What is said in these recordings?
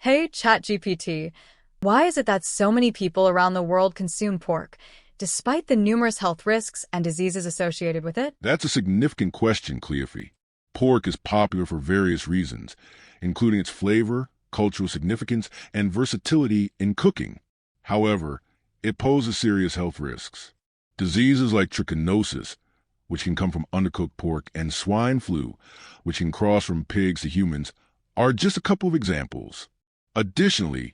Hey, ChatGPT, why is it that so many people around the world consume pork, despite the numerous health risks and diseases associated with it? That's a significant question, Cleophy. Pork is popular for various reasons, including its flavor, cultural significance, and versatility in cooking. However, it poses serious health risks. Diseases like trichinosis, which can come from undercooked pork, and swine flu, which can cross from pigs to humans, are just a couple of examples. Additionally,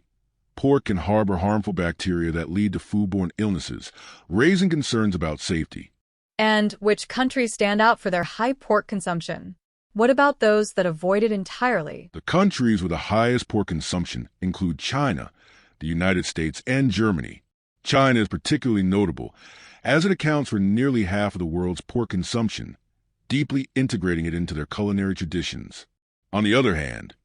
pork can harbor harmful bacteria that lead to foodborne illnesses, raising concerns about safety. And which countries stand out for their high pork consumption? What about those that avoid it entirely? The countries with the highest pork consumption include China, the United States, and Germany. China is particularly notable, as it accounts for nearly half of the world's pork consumption, deeply integrating it into their culinary traditions. On the other hand,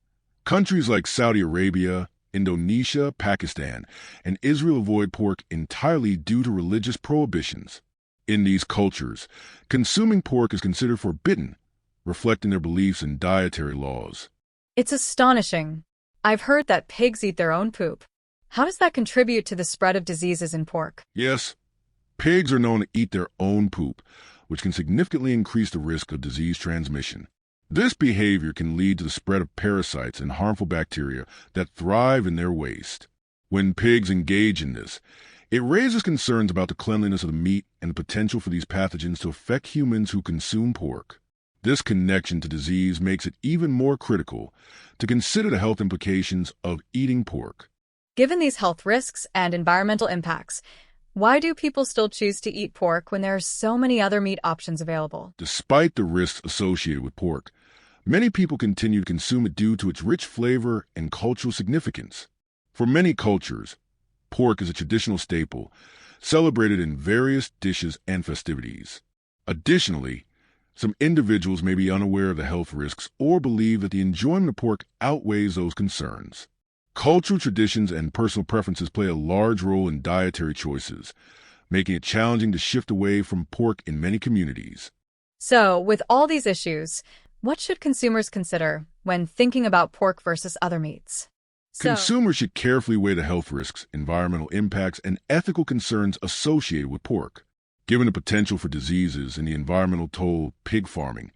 countries like Saudi Arabia, Indonesia, Pakistan, and Israel avoid pork entirely due to religious prohibitions. In these cultures, consuming pork is considered forbidden, reflecting their beliefs and dietary laws. It's astonishing. I've heard that pigs eat their own poop. How does that contribute to the spread of diseases in pork? Yes, pigs are known to eat their own poop, which can significantly increase the risk of disease transmission. This behavior can lead to the spread of parasites and harmful bacteria that thrive in their waste. When pigs engage in this, it raises concerns about the cleanliness of the meat and the potential for these pathogens to affect humans who consume pork. This connection to disease makes it even more critical to consider the health implications of eating pork. Given these health risks and environmental impacts, why do people still choose to eat pork when there are so many other meat options available? Despite the risks associated with pork, many people continue to consume it due to its rich flavor and cultural significance. For many cultures, pork is a traditional staple, celebrated in various dishes and festivities. Additionally, some individuals may be unaware of the health risks or believe that the enjoyment of pork outweighs those concerns. Cultural traditions and personal preferences play a large role in dietary choices, making it challenging to shift away from pork in many communities. So, with all these issues, what should consumers consider when thinking about pork versus other meats? Consumers should carefully weigh the health risks, environmental impacts, and ethical concerns associated with pork. Given the potential for diseases and the environmental toll of pig farming,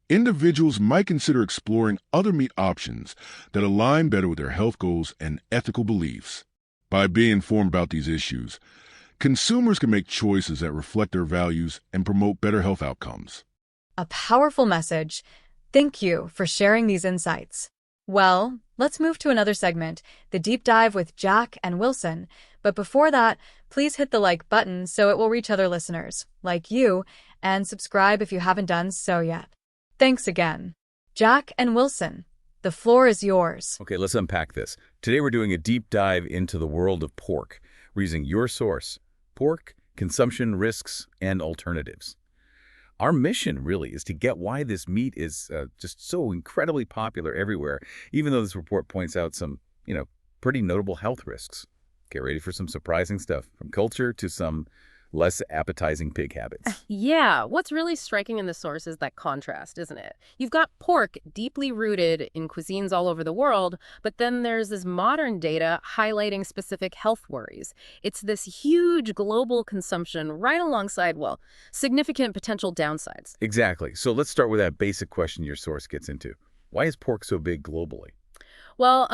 individuals might consider exploring other meat options that align better with their health goals and ethical beliefs. By being informed about these issues, consumers can make choices that reflect their values and promote better health outcomes. A powerful message. Thank you for sharing these insights. Well, let's move to another segment, the deep dive with Jack and Wilson. But before that, please hit the like button so it will reach other listeners, like you, and subscribe if you haven't done so yet. Thanks again. Jack and Wilson, the floor is yours. Okay, let's unpack this. Today we're doing a deep dive into the world of pork. We're using your source, pork, consumption risks, and alternatives. Our mission really is to get why this meat is just so incredibly popular everywhere, even though this report points out some, pretty notable health risks. Get ready for some surprising stuff, from culture to some less appetizing pig habits. Yeah, what's really striking in the source is that contrast, isn't it? You've got pork deeply rooted in cuisines all over the world, but then there's this modern data highlighting specific health worries. It's this huge global consumption right alongside, significant potential downsides. Exactly. So let's start with that basic question your source gets into. Why is pork so big globally? Well,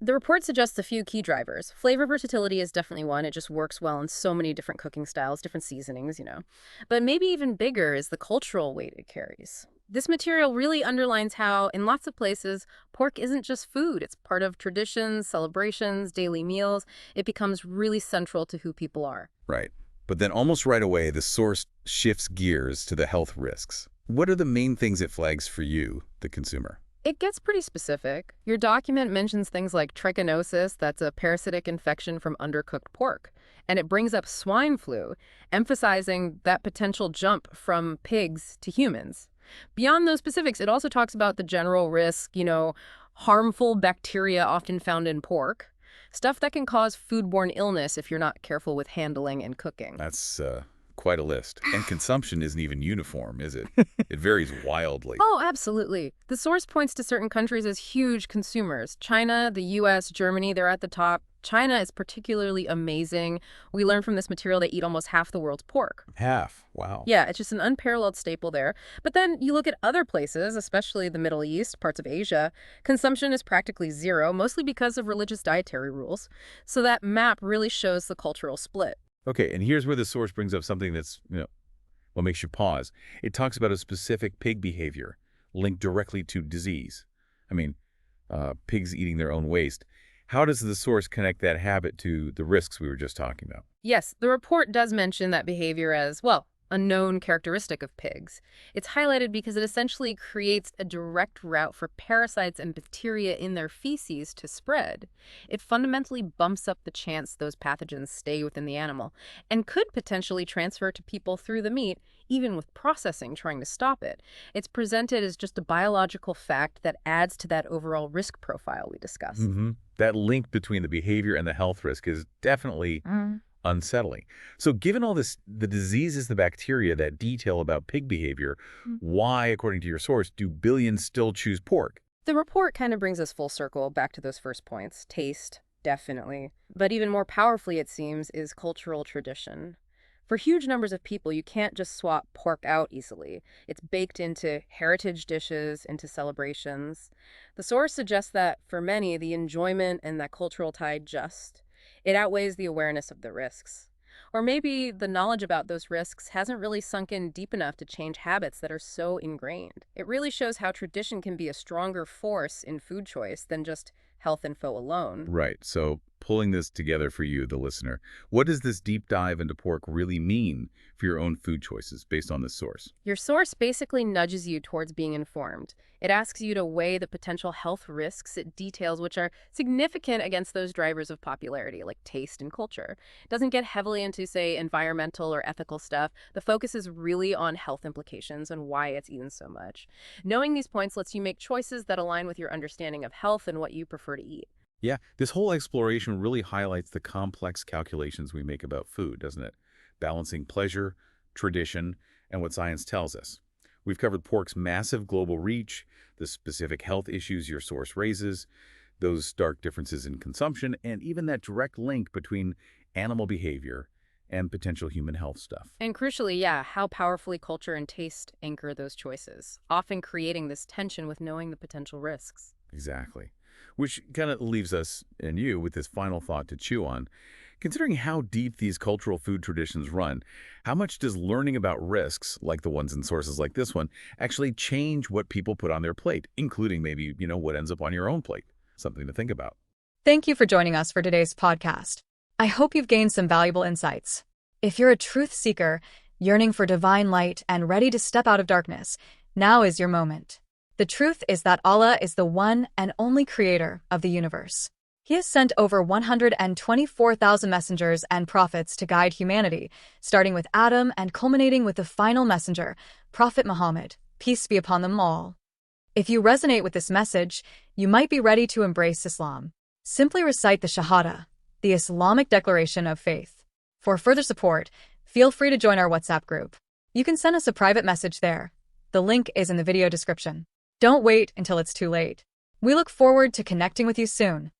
the report suggests a few key drivers. Flavor versatility is definitely one. It just works well in so many different cooking styles, different seasonings, But maybe even bigger is the cultural weight it carries. This material really underlines how, in lots of places, pork isn't just food. It's part of traditions, celebrations, daily meals. It becomes really central to who people are. Right. But then almost right away, the source shifts gears to the health risks. What are the main things it flags for you, the consumer? It gets pretty specific. Your document mentions things like trichinosis, that's a parasitic infection from undercooked pork, and it brings up swine flu, emphasizing that potential jump from pigs to humans. Beyond those specifics, it also talks about the general risk, harmful bacteria often found in pork, stuff that can cause foodborne illness if you're not careful with handling and cooking. That's quite a list. And consumption isn't even uniform, is it? It varies wildly. Oh, absolutely. The source points to certain countries as huge consumers. China, the US, Germany, they're at the top. China is particularly amazing. We learn from this material they eat almost half the world's pork. Half. Wow. Yeah, it's just an unparalleled staple there. But then you look at other places, especially the Middle East, parts of Asia, consumption is practically zero, mostly because of religious dietary rules. So that map really shows the cultural split. Okay, and here's where the source brings up something that's, what makes you pause. It talks about a specific pig behavior linked directly to disease. I mean, pigs eating their own waste. How does the source connect that habit to the risks we were just talking about? Yes, the report does mention that behavior as, well, a known characteristic of pigs. It's highlighted because it essentially creates a direct route for parasites and bacteria in their feces to spread. It fundamentally bumps up the chance those pathogens stay within the animal and could potentially transfer to people through the meat, even with processing trying to stop it. It's presented as just a biological fact that adds to that overall risk profile we discussed. That link between the behavior and the health risk is definitely unsettling. So given all this, the diseases, the bacteria, that detail about pig behavior, why, according to your source, do billions still choose pork? The report kind of brings us full circle back to those first points. Taste, definitely. But even more powerfully, it seems, is cultural tradition. For huge numbers of people, you can't just swap pork out easily. It's baked into heritage dishes, into celebrations. The source suggests that, for many, the enjoyment and that cultural tie it outweighs the awareness of the risks. Or maybe the knowledge about those risks hasn't really sunk in deep enough to change habits that are so ingrained. It really shows how tradition can be a stronger force in food choice than just health info alone. Right. So pulling this together for you, the listener, what does this deep dive into pork really mean for your own food choices based on this source? Your source basically nudges you towards being informed. It asks you to weigh the potential health risks it details, which are significant against those drivers of popularity, like taste and culture. It doesn't get heavily into, say, environmental or ethical stuff. The focus is really on health implications and why it's eaten so much. Knowing these points lets you make choices that align with your understanding of health and what you prefer to eat. Yeah, this whole exploration really highlights the complex calculations we make about food, doesn't it? Balancing pleasure, tradition, and what science tells us. We've covered pork's massive global reach, the specific health issues your source raises, those stark differences in consumption, and even that direct link between animal behavior and potential human health stuff. And crucially, yeah, how powerfully culture and taste anchor those choices, often creating this tension with knowing the potential risks. Exactly. Which kind of leaves us and you with this final thought to chew on. Considering how deep these cultural food traditions run, how much does learning about risks, like the ones in sources like this one, actually change what people put on their plate, including maybe, what ends up on your own plate? Something to think about. Thank you for joining us for today's podcast. I hope you've gained some valuable insights. If you're a truth seeker, yearning for divine light and ready to step out of darkness, now is your moment. The truth is that Allah is the one and only creator of the universe. He has sent over 124,000 messengers and prophets to guide humanity, starting with Adam and culminating with the final messenger, Prophet Muhammad, peace be upon them all. If you resonate with this message, you might be ready to embrace Islam. Simply recite the Shahada, the Islamic declaration of faith. For further support, feel free to join our WhatsApp group. You can send us a private message there. The link is in the video description. Don't wait until it's too late. We look forward to connecting with you soon.